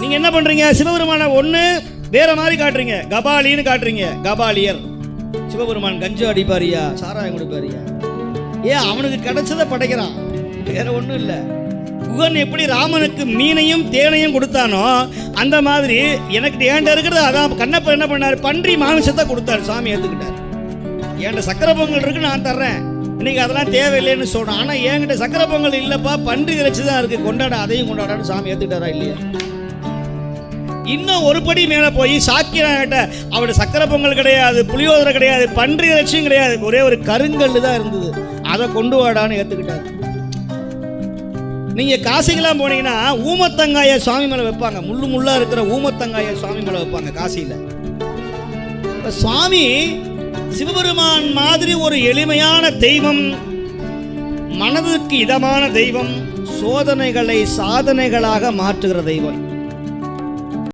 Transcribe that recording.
நீங்க என்ன பண்றீங்க? சிவபெருமான ஒண்ணு வேற மாதிரி காட்டுறீங்க, கபாலின்னு காட்டுறீங்க. கபாலியர் சிவபெருமான் கஞ்சு அடிப்பாரியா, சாராயம் கொடுப்பாரியா? ஏன் அவனுக்கு கிடைச்சதை படைக்கிறான், வேற ஒண்ணும் இல்லை. குகன் எப்படி ராமனுக்கு மீனையும் தேனையும் கொடுத்தானோ அந்த மாதிரி எனக்கு ஏண்ட இருக்கிறது அதான். கண்ணப்ப என்ன பண்ணாரு? பன்றி மாமிசத்தை கொடுத்தாரு, சாமி ஏத்துக்கிட்டார். என்கிட்ட சக்கரை பொங்கல் இருக்கு, நான் தர்றேன், இன்னைக்கு அதெல்லாம் தேவையில்லைன்னு சொல்றான். ஆனா என்கிட்ட சக்கரை பொங்கல் இல்லப்பா, பன்றி இறைச்சி தான் இருக்கு, கொண்டாட, அதையும் கொண்டாடான்னு சாமி ஏத்துக்கிட்டாரா இல்லையா? இன்னும் ஒரு படி மேல போய் சாக்கியன்கிட்ட அவட சக்கரை பொங்கல் கிடையாது, புளியோதரை கிடையாது, பன்றி இறைச்சியும் கிடையாது, ஒரே ஒரு கருங்கல் தான் இருந்தது, அதை கொண்டு வாடான்னு ஏத்துக்கிட்டாரு. நீங்க காசிக்கெல்லாம் போனீங்கன்னா ஊமத்தங்காய சுவாமி மேல வைப்பாங்க, முள்ளு முள்ளா இருக்கிற ஊமத்தங்காய சுவாமி மேல வைப்பாங்க காசியில. சுவாமி சிவபெருமான் மாதிரி ஒரு எளிமையான தெய்வம், மனதுக்கு இதமான தெய்வம், சோதனைகளை சாதனைகளாக மாற்றுகிற தெய்வம்.